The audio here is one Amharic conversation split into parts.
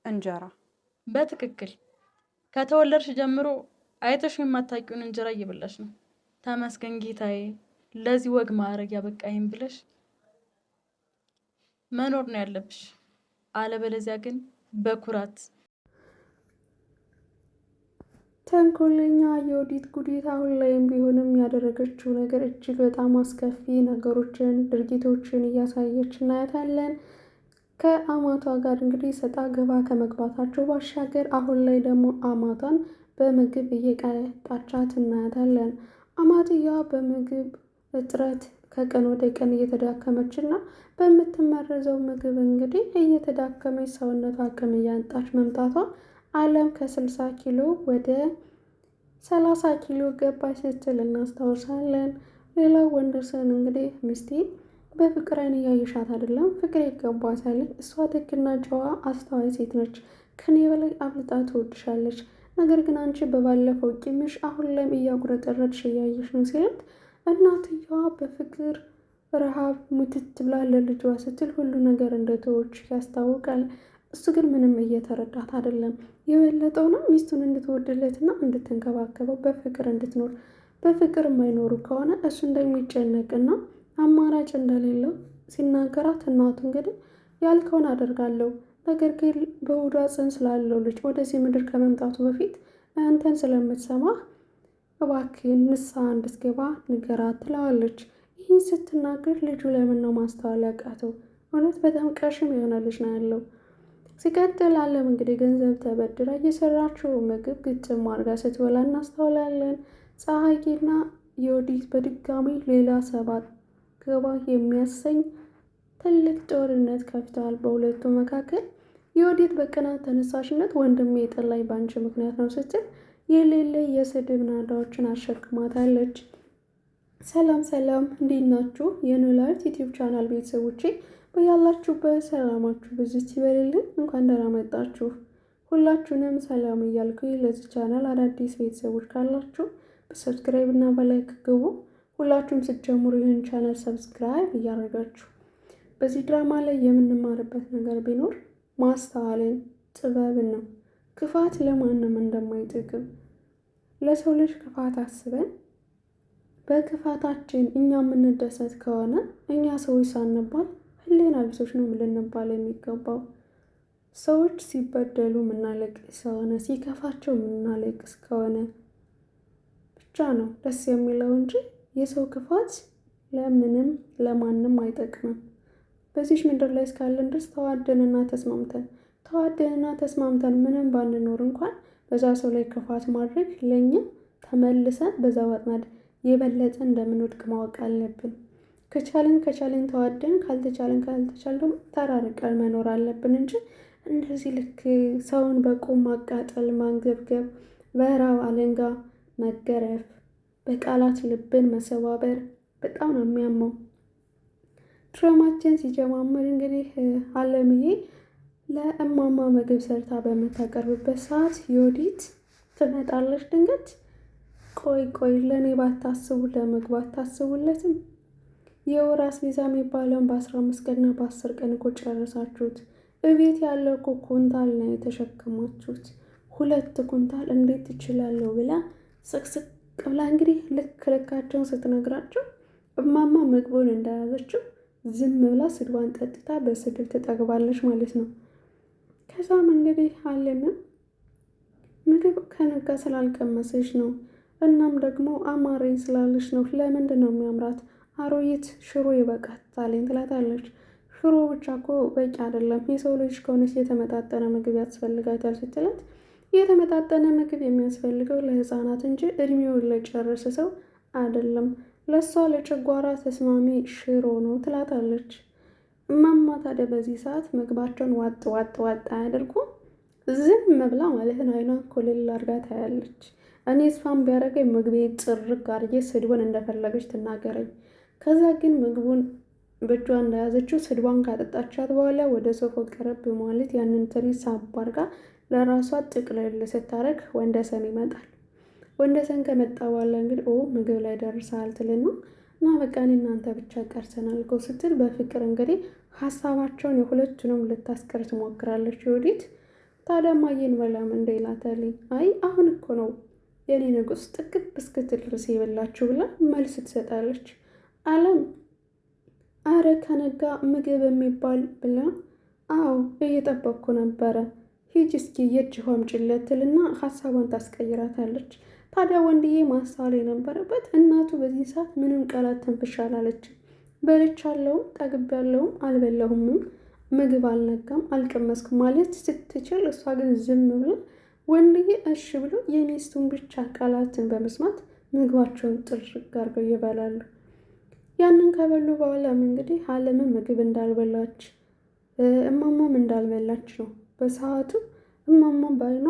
እንጀራ። በትክክል ከተወለድሽ ጀምሮ አይተሽ የማታውቂውን እንጀራ እየበላሽ ነው። ተመስገን ጌታዬ ለዚህ ወግ ማዕረግ ያበቃኝ ብለሽ መኖር ነው ያለብሽ። አለበለዚያ ግን በኩራት ተንኮለኛ የወዲት ጉዲት አሁን ላይም ቢሆንም ያደረገችው ነገር እጅግ በጣም አስከፊ ነገሮችን ድርጊቶችን እያሳየች እናያታለን። ከአማቷ ጋር እንግዲህ ሰጣ ገባ ከመግባታቸው ባሻገር አሁን ላይ ደግሞ አማቷን በምግብ እየቀጣቻት እናያታለን። አማትየዋ በምግብ እጥረት ከቀን ወደ ቀን እየተዳከመች እና በምትመረዘው ምግብ እንግዲህ እየተዳከመች ሰውነቷ አቅም እያጣች መምጣቷ አለም ከ60 ኪሎ ወደ 30 ኪሎ ገባች ስትል እናስታውሳለን። ሌላው ወንደሰን እንግዲህ ሚስቴ በፍቅር አይን እያየሻት አይደለም፣ ፍቅር ይገባታል። እሷ ደግና ጨዋ አስተዋይ ሴት ነች፣ ከኔ በላይ አብልጣ ትወድሻለች። ነገር ግን አንቺ በባለፈው ቂምሽ አሁን ላይም እያጉረጠረጥሽ እያየሽ ነው ሲላት እናትየዋ በፍቅር ረሃብ ሙትት ብላ ለልጇ ስትል ሁሉ ነገር እንደተወች ያስታውቃል። እሱ ግን ምንም እየተረዳት አይደለም። የበለጠውና ሚስቱን እንድትወድለትና እንድትንከባከበው በፍቅር እንድትኖር በፍቅር የማይኖሩ ከሆነ እሱ እንደሚጨነቅና አማራጭ እንደሌለው ሲናገራት እናቱ እንግዲህ ያልከውን አደርጋለሁ፣ ነገር ግን በሆዷ ጽንስ ስላለው ልጅ ወደዚህ ምድር ከመምጣቱ በፊት አንተን ስለምትሰማህ እባክህን ንስሐ እንድትገባ ንገራት ትለዋለች። ይህ ስትናገር ልጁ ለምን ነው ማስተዋል ያቃተው? እውነት በጣም ቀሽም የሆነ ልጅ ነው ያለው። ሲቀጥል አለም እንግዲህ ገንዘብ ተበድራ እየሰራችው ምግብ ግጥም አድርጋ ስትበላ እናስተውላለን። ፀሐይና የወዲት በድጋሚ ሌላ ሰባት ገባ የሚያሰኝ ትልቅ ጦርነት ከፍተዋል በሁለቱ መካከል። የወዲት በቅናት ተነሳሽነት ወንድሜ የጠላኝ ባንቺ ምክንያት ነው ስትል የሌለ የስድብ ናዳዎችን አሸክማታለች። ሰላም ሰላም፣ እንዴት ናችሁ የኖላዊት ዩቲዩብ ቻናል ቤተሰቦቼ? በያላችሁበት ሰላማችሁ ብዙ ይበልልን። እንኳን ደህና መጣችሁ። ሁላችሁንም ሰላም እያልኩኝ ለዚህ ቻናል አዳዲስ ቤተሰቦች ካላችሁ በሰብስክራይብ እና በላይክ ግቡ። ሁላችሁም ስትጀምሩ ይህን ቻናል ሰብስክራይብ እያደረጋችሁ በዚህ ድራማ ላይ የምንማርበት ነገር ቢኖር ማስተዋልን፣ ጥበብን ነው። ክፋት ለማንም እንደማይጠቅም ለሰው ልጅ ክፋት አስበን በክፋታችን እኛ የምንደሰት ከሆነ እኛ ሰዎች ሳንባል ህሊና ቢሶች ነው ልንባል የሚገባው። ሰዎች ሲበደሉ የምናለቅስ ከሆነ ሲከፋቸው የምናለቅስ ከሆነ ብቻ ነው ደስ የሚለው እንጂ የሰው ክፋት ለምንም ለማንም አይጠቅምም። በዚች ምድር ላይ እስካለን ድረስ ተዋደንና ተስማምተን ምንም ባንኖር እንኳን በዛ ሰው ላይ ክፋት ማድረግ ለኛ ተመልሰን በዛ ወጥመድ የበለጠ እንደምንወድቅ ማወቅ አለብን። ከቻልን ተዋደን፣ ካልተቻልን ደግሞ ተራርቀን መኖር አለብን እንጂ እንደዚህ ልክ ሰውን በቁም ማቃጠል፣ ማንገብገብ፣ በራብ አለንጋ መገረፍ፣ በቃላት ልብን መሰባበር በጣም ነው የሚያመው። ድራማችን ሲጀማምር እንግዲህ አለምዬ ለእማማ ምግብ ሰርታ በምታቀርብበት ሰዓት የወዲት ትመጣለች ድንገት። ቆይ ለእኔ ባታስቡ ለምግብ አታስቡለትም? የወር አስቤዛ የሚባለውን በ15 ቀንና በ10 ቀን እኮ ጨረሳችሁት። እቤት ያለው እኮ ኩንታል ነው የተሸከማችሁት። 2 ኩንታል እንዴት ትችላለሁ ብላ ስቅስቅ ብላ እንግዲህ ልካቸውን ስትነግራቸው እማማ ምግቡን እንደያዘችው ዝም ብላ ስድቧን ጠጥታ በስድብ ትጠግባለች ማለት ነው። ከዛም እንግዲህ አለምን ምግብ ከነጋ ስላልቀመሰች ነው፣ እናም ደግሞ አማረኝ ስላለች ነው። ለምንድን ነው የሚያምራት? አሮይት ሽሮ ይበቃታለኝ ትላታለች። ሽሮ ብቻ እኮ በቂ አይደለም፣ የሰው ልጅ ከሆነች የተመጣጠነ ምግብ ያስፈልጋታል ስትላት የተመጣጠነ ምግብ የሚያስፈልገው ለህፃናት እንጂ እድሜውን ለጨረሰ ሰው አይደለም፣ ለእሷ ለጨጓራ ተስማሚ ሽሮ ነው ትላታለች። እማማ ታዲያ በዚህ ሰዓት ምግባቸውን ዋጥ አያደርጉም? ዝም መብላ ማለት ነው። አይኗ ኮልል አድርጋ ታያለች። እኔ ስፋም ቢያደርገኝ ምግቤ ጥርግ አድርጌ ስድቡን እንደፈለገች ትናገረኝ። ከዛ ግን ምግቡን በእጇ እንደያዘችው ስድቧን ካጠጣቻት በኋላ ወደ ሶፋው ቀረብ ማለት ያንን ትሪ ሳብ አድርጋ ለራሷ ጥቅልል ስታረግ ወንደሰን ይመጣል። ወንደሰን ከመጣ በኋላ እንግዲህ ምግብ ላይ ደርሰሃል ትልና እና በቃ እኔ እናንተ ብቻ ቀርተናል እኮ ስትል በፍቅር እንግዲህ ሀሳባቸውን የሁለቱንም ልታስቀር ትሞክራለች። ወዲት ታዲያ እማዬን በላም እንደ ይላታለኝ። አይ አሁን እኮ ነው የኔ ንጉስ ጥግብ እስክትል ድረስ የበላችሁ ብላ መልስ ትሰጣለች። አለም አረ ከነጋ ምግብ የሚባል ብላ አዎ እየጠበቅኩ ነበረ፣ ሂጅ እስኪ የእጅ ውሃ አምጪለት ትልና ሀሳቧን ታስቀይራታለች። ታዲያ ወንድዬ ማስተዋል የነበረበት እናቱ በዚህ ሰዓት ምንም ቃላት ተንፍሻ አላለችም። በልቻለሁም ጠግቤያለሁም አልበላሁምም ምግብ አልነጋም አልቀመስኩም ማለት ስትችል፣ እሷ ግን ዝም ብላ ወንድዬ እሺ ብሎ የሚስቱን ብቻ ቃላትን በመስማት ምግባቸውን ጥርግ አድርገው ይበላሉ። ያንን ከበሉ በኋላም እንግዲህ አለምም ምግብ እንዳልበላች እማማም እንዳልበላች ነው በሰዓቱ። እማማም በዓይኗ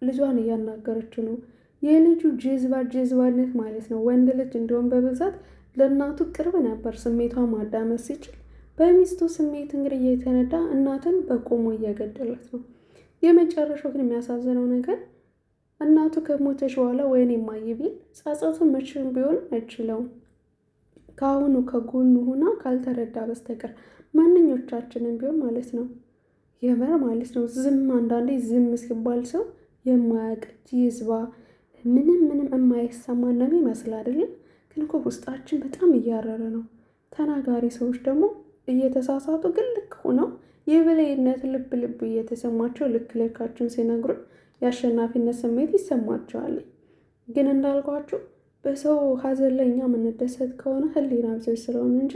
ልጇን እያናገረችው ነው። የልጁ ጅዝባነት ማለት ነው። ወንድ ልጅ እንዲሁም በብዛት ለእናቱ ቅርብ ነበር፣ ስሜቷን ማዳመጥ ሲችል በሚስቱ ስሜት እንግዲህ እየተነዳ እናትን በቆሞ እየገደላት ነው። የመጨረሻው ግን የሚያሳዝነው ነገር እናቱ ከሞተች በኋላ ወይኔ እማዬ ቢል ጸጸቱን መቼም ቢሆን አይችለውም። ከአሁኑ ከጎኑ ሆና ካልተረዳ በስተቀር ማንኞቻችንም ቢሆን ማለት ነው። የምር ማለት ነው። ዝም አንዳንዴ ዝም ሲባል ሰው የማያውቅ ጅዝባ ምንም የማይሰማን ነው የሚመስል አይደለም። ግን እኮ ውስጣችን በጣም እያረረ ነው። ተናጋሪ ሰዎች ደግሞ እየተሳሳቱ ግን ልክ ሆነው የበላይነት ልብ እየተሰማቸው ልክ ልካችን ሲነግሩን የአሸናፊነት ስሜት ይሰማቸዋል። ግን እንዳልኳችሁ በሰው ሀዘን ላይ እኛ የምንደሰት ከሆነ ህሊና ብዘት ስለሆነ እንጂ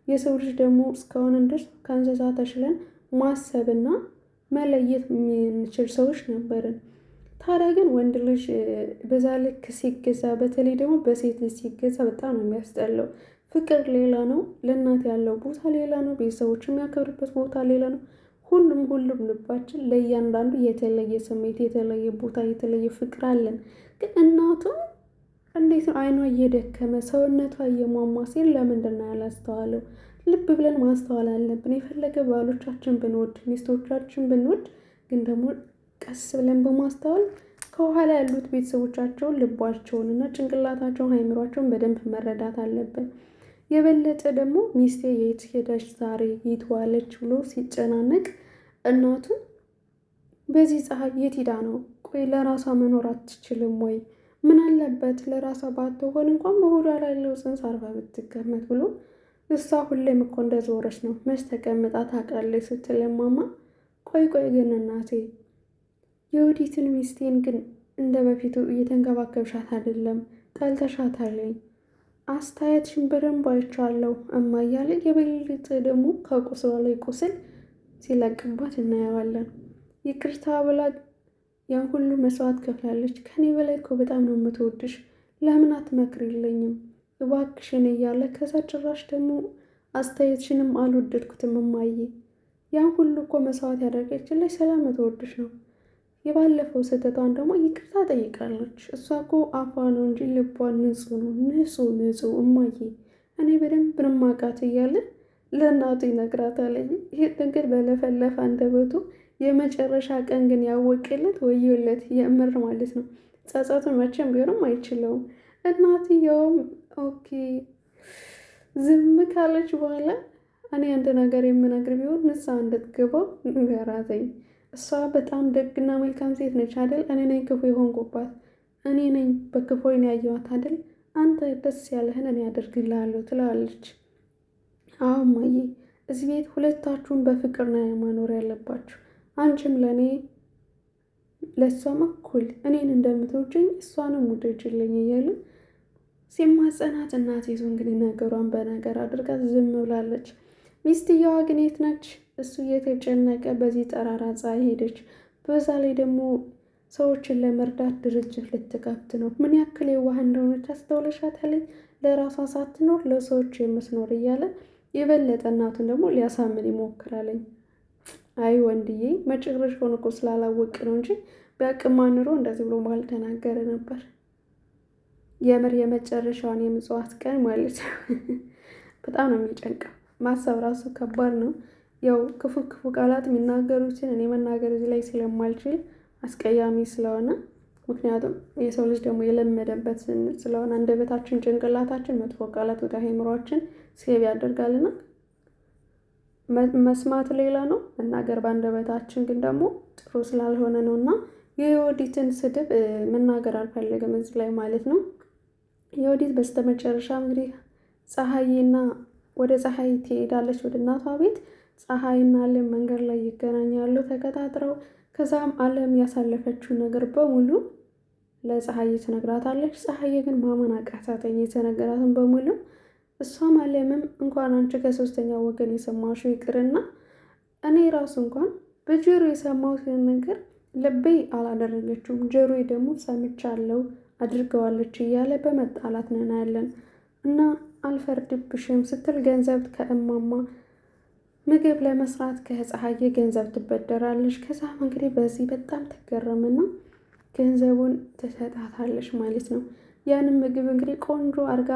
የሰው ልጅ ደግሞ እስከሆነ ድረስ ከእንስሳ ተሽለን ማሰብና መለየት የምንችል ሰዎች ነበርን። ታዲያ ግን ወንድ ልጅ በዛ ልክ ሲገዛ፣ በተለይ ደግሞ በሴት ልጅ ሲገዛ በጣም ነው የሚያስጠላው። ፍቅር ሌላ ነው፣ ለእናት ያለው ቦታ ሌላ ነው፣ ቤተሰቦች የሚያከብርበት ቦታ ሌላ ነው። ሁሉም ልባችን ለእያንዳንዱ የተለየ ስሜት፣ የተለየ ቦታ፣ የተለየ ፍቅር አለን። ግን እናቱ እንዴት ነው አይኗ እየደከመ ሰውነቷ እየሟሟ ሲል ለምንድን ነው ያላስተዋለው? ልብ ብለን ማስተዋል አለብን። የፈለገ ባሎቻችን ብንወድ ሚስቶቻችን ብንወድ ግን ደግሞ ቀስ ብለን በማስተዋል ከኋላ ያሉት ቤተሰቦቻቸውን ልባቸውን እና ጭንቅላታቸውን አይምሯቸውን በደንብ መረዳት አለብን። የበለጠ ደግሞ ሚስቴ የት ሄደች ዛሬ የት ዋለች ብሎ ሲጨናነቅ እናቱን በዚህ ፀሐይ የት ሄዳ ነው? ቆይ ለራሷ መኖር አትችልም ወይ? ምን አለበት ለራሷ ባትሆን እንኳን በሆዷ ላይ ያለው ጽንስ አርባ ብትቀመጥ ብሎ እሷ ሁሌም እኮ እንደዞረች ነው መች ተቀምጣ ታውቃለች ስትል እማማ ቆይ ግን እናቴ የወዲትን ሚስቴን ግን እንደ በፊቱ እየተንከባከብሻት አይደለም፣ ጠልተሻታለኝ። አስተያየትሽን በደንብ አይቻለሁ እማ እያለ የበለጠ ደግሞ ከቁስሏ ላይ ቁስል ሲለቅባት እናየዋለን። ይቅርታ ብላ ያን ሁሉ መስዋዕት ከፍላለች። ከኔ በላይ እኮ በጣም ነው የምትወድሽ፣ ለምን አትመክሪልኝም እባክሽን እያለ ከዛ ጭራሽ ደግሞ አስተያየትሽንም አልወደድኩትም እማዬ፣ ያን ሁሉ እኮ መስዋዕት ያደረገችልሽ ስለምትወድሽ ነው። የባለፈው ስህተቷን ደግሞ ይቅርታ ጠይቃለች። እሷ እኮ አፏ ነው እንጂ ልቧ ንጹህ ነው፣ ንጹህ እማዬ፣ እኔ በደንብ ማቃት እያለ ለእናቱ ይነግራታል። ይህ ነገር በለፈለፈ አንደበቱ የመጨረሻ ቀን ግን ያወቅለት ወዮለት፣ የእምር ማለት ነው። ጸጸቱን መቼም ቢሆንም አይችለውም። እናትየውም ኦኬ ዝም ካለች በኋላ እኔ አንድ ነገር የምነግር ቢሆን ንስሐ እንድትገባው ንገራተኝ። እሷ በጣም ደግና መልካም ሴት ነች አይደል? እኔ ነኝ ክፉ የሆንኩባት፣ እኔ ነኝ በክፉ ያየኋት አይደል? አንተ ደስ ያለህን እኔ አደርግልሃለሁ ትላለች። አዎ እማዬ፣ እዚህ ቤት ሁለታችሁም በፍቅር ነው ማኖር ያለባችሁ። አንቺም ለእኔ ለእሷም እኩል እኔን እንደምትወጂኝ እሷንም ውደጅልኝ እያሉ ሲማጸናት እናቲቱ እንግዲህ ነገሯን በነገር አድርጋ ዝም ብላለች። ሚስትየዋ ግን የት ነች? እሱ እየተጨነቀ በዚህ ጠራራ ፀሐይ ሄደች። በዛ ላይ ደግሞ ሰዎችን ለመርዳት ድርጅት ልትከፍት ነው። ምን ያክል የዋህ እንደሆነች አስተውለሻታል? ለራሷ ሳትኖር ለሰዎች የምትኖር እያለ የበለጠ እናቱን ደግሞ ሊያሳምን ይሞክራለኝ። አይ ወንድዬ መጨረሻውን እኮ ስላላወቅ ነው እንጂ በአቅማ ኑሮ እንደዚህ ብሎ ባልተናገረ ነበር። የምር የመጨረሻዋን የምጽዋት ቀን ማለት ነው። በጣም ነው የሚጨንቀው። ማሰብ ራሱ ከባድ ነው። ያው ክፉ ቃላት የሚናገሩትን እኔ መናገር እዚህ ላይ ስለማልችል አስቀያሚ ስለሆነ፣ ምክንያቱም የሰው ልጅ ደግሞ የለመደበት ስለሆነ አንደበታችን ጭንቅላታችን መጥፎ ቃላት ወደ አእምሯችን ሴቭ ያደርጋልና መስማት ሌላ ነው፣ መናገር በአንደበታችን ግን ደግሞ ጥሩ ስላልሆነ ነው። እና የዮዲትን ስድብ መናገር አልፈልግም እዚህ ላይ ማለት ነው። ዮዲት በስተመጨረሻ እንግዲህ ፀሐይና ወደ ፀሐይ ትሄዳለች ወደ እናቷ ቤት። ፀሐይና አለም መንገድ ላይ ይገናኛሉ ተቀጣጥረው። ከዛም አለም ያሳለፈችው ነገር በሙሉ ለፀሐይ ትነግራታለች። ፀሐይ ግን ማመን አቃታተኝ የተነገራትን በሙሉ። እሷም አለምም እንኳን አንቺ ከሶስተኛ ወገን የሰማሽው ይቅርና እኔ ራሱ እንኳን በጆሮ የሰማሁትን ነገር ልቤ አላደረገችውም፣ ጆሮዬ ደግሞ ሰምቻለሁ አድርገዋለች እያለ በመጣላት ነን ያለን እና አልፈርድብሽም ስትል ገንዘብ ከእማማ ምግብ ለመስራት ከፀሐይ ገንዘብ ትበደራለች። ከዛም እንግዲህ በዚህ በጣም ትገረምና ገንዘቡን ትሰጣታለች ማለት ነው። ያንን ምግብ እንግዲህ ቆንጆ አርጋ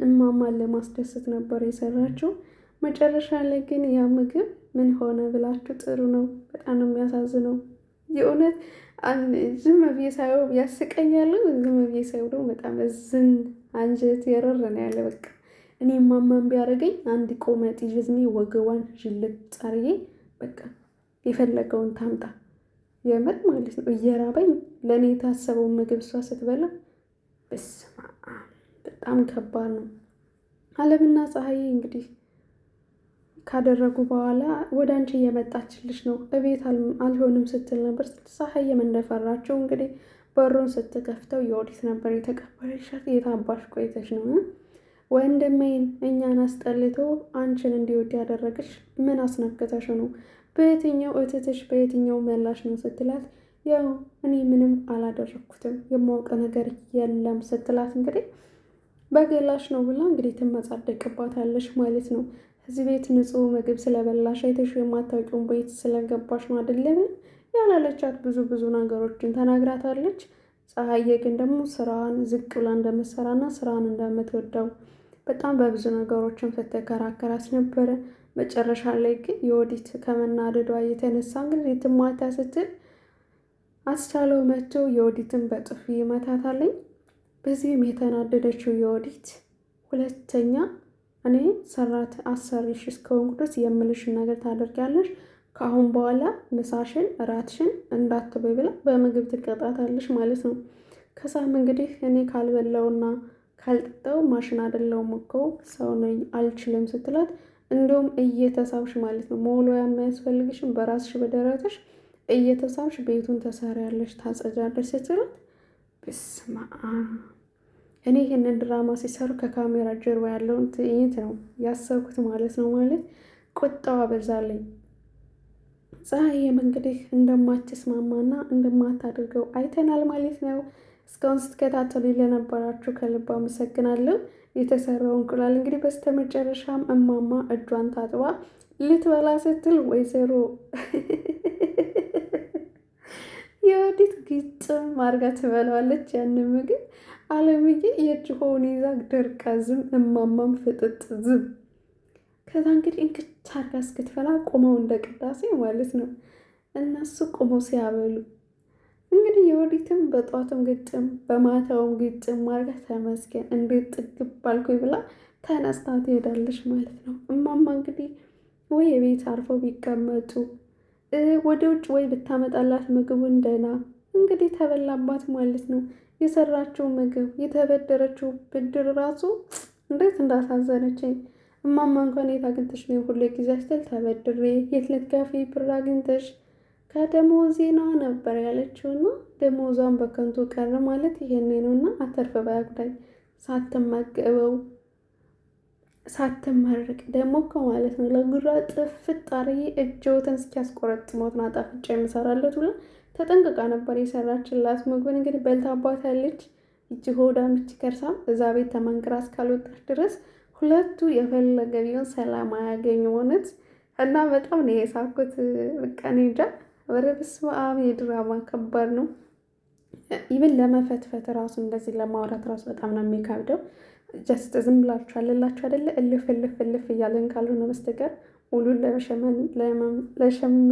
እማማን ለማስደሰት ነበር የሰራችው። መጨረሻ ላይ ግን ያ ምግብ ምን ሆነ ብላችሁ ጥሩ ነው። በጣም ነው የሚያሳዝነው የእውነት ዝም ብዬ ሳየው ያስቀኛል። ዝም ብዬ ሳየው ደግሞ በጣም እዝን አንጀት የረረ ነው ያለ። በቃ እኔ እማማን ቢያደርገኝ አንድ ቆመጥ ይዤ ወገቧን ዥልጥ አርጌ በቃ የፈለገውን ታምጣ የምር ማለት ነው። እየራበኝ ለእኔ የታሰበውን ምግብ እሷ ስትበላ በስመ አብ በጣም ከባድ ነው። አለምና ፀሐይ እንግዲህ ካደረጉ በኋላ ወደ አንቺ እየመጣችልሽ ነው እቤት አልሆንም ስትል ነበር። ፀሐይም እንደፈራቸው እንግዲህ በሩን ስትከፍተው ዮዲት ነበር የተቀበለቻት። የታባሽ ቆይተሽ ነው ወንድሜን እኛን አስጠልቶ አንቺን እንዲወድ ያደረገች ምን አስነክተሽ ነው? በየትኛው እትትሽ በየትኛው መላሽ ነው ስትላት፣ ያው እኔ ምንም አላደረግኩትም የማውቀው ነገር የለም ስትላት፣ እንግዲህ በገላሽ ነው ብላ እንግዲህ ትመጻደቅባታለች ማለት ነው። እዚህ ቤት ንጹህ ምግብ ስለበላሽ አይተሽ የማታውቂውን ቤት ስለገባሽ ነው አይደለም ያላለቻት ብዙ ነገሮችን ተናግራታለች። ፀሐዬ ግን ደግሞ ስራዋን ዝቅ ብላ እንደምትሰራና ስራዋን እንደምትወደው በጣም በብዙ ነገሮችን ስትከራከራት ነበረ። መጨረሻ ላይ ግን ዮዲት ከመናደዷ የተነሳ እንግዲህ ትማታ ስትል አስቻለው መጥቶ ዮዲትን በጥፊ ይመታታለኝ። በዚህም የተናደደችው ዮዲት ሁለተኛ እኔ ሰራት አሰሪሽ እስከሆንኩ ድረስ የምልሽን ነገር ታደርጊያለሽ፣ ከአሁን በኋላ ምሳሽን እራትሽን እንዳትበይ ብላ በምግብ ትቀጣታለሽ ማለት ነው። ከዛም እንግዲህ እኔ ካልበላውና ካልጠጣው ማሽን አይደለሁም እኮ ሰው ነኝ አልችልም ስትላት፣ እንዲሁም እየተሳብሽ ማለት ነው ሞሎ የማያስፈልግሽም በራስሽ በደረትሽ እየተሳብሽ ቤቱን ተሰሪያለሽ ታጸጃለሽ ስትላት፣ በስመ አብ እኔ ይህንን ድራማ ሲሰሩ ከካሜራ ጀርባ ያለውን ትዕይንት ነው ያሰብኩት ማለት ነው። ማለት ቁጣዋ በዛለኝ። ፀሐይም እንግዲህ እንደማትስማማና እንደማታደርገው አይተናል ማለት ነው። እስካሁን ስትከታተሉ ለነበራችሁ ከልብ አመሰግናለሁ። የተሰራው እንቁላል እንግዲህ በስተመጨረሻም እማማ እጇን ታጥባ ልትበላ ስትል ወይዘሮ ዮዲት ግጥም አድርጋ ትበላዋለች ያንን ምግብ። አለምዬ የእጅ ሆን ይዛ ደርቃ ዝም፣ እማማም ፍጥጥ ዝም። ከዛ እንግዲህ እንክች አድርጋ እስክትፈላ ቆመው እንደ ቅዳሴ ማለት ነው እነሱ ቆመው ሲያበሉ እንግዲህ ዮዲትም በጧትም ግጥም በማታውም ግጥም አድርጋ ተመስገን እንዴት ጥግብ ባልኩኝ ብላ ተነስታ ትሄዳለች ማለት ነው። እማማ እንግዲህ ወይ የቤት አርፈው ቢቀመጡ ወደ ውጭ ወይ ብታመጣላት ምግቡን ደህና እንግዲህ ተበላባት ማለት ነው። የሰራችው ምግብ የተበደረችው ብድር ራሱ እንዴት እንዳሳዘነችኝ። እማማ እንኳን የት አግኝተሽ ነው ሁሌ ጊዜ ስትል ተበድሬ የት ልትከፊ ብር አግኝተሽ ከደሞዜና ነበር ያለችውና ደሞዟን በከንቱ ቀረ ማለት ይሄኔ ነውና አተርፈ ባያጉዳይ ሳትመገበው ሳትመርቅ ደግሞ እኮ ማለት ነው ለጉራ ጥፍጥ አርዬ እጅዎትን እስኪያስቆረጥሞት ነው አጣፍጫ የምሰራለት ብላ ተጠንቅቃ ነበር የሰራችላት። ምግብን እንግዲህ በልታባታለች። እጅ ሆዳ ምች ከርሳም እዛ ቤት ተመንቅራ እስካልወጣች ድረስ ሁለቱ የፈለገ ቢሆን ሰላም አያገኙ ሆነት እና በጣም ነው የሳኩት። በቃ እኔ እንጃ ወረ በስመ አብ የድራማ ከባድ ነው። ኢቭን ለመፈትፈት ራሱ እንደዚህ ለማውራት ራሱ በጣም ነው የሚከብደው። ጀስት ዝም ብላችሁ አለላችሁ አይደለ እልፍ እያለን ካልሆነ በስተቀር ሙሉን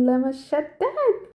ለመሸደድ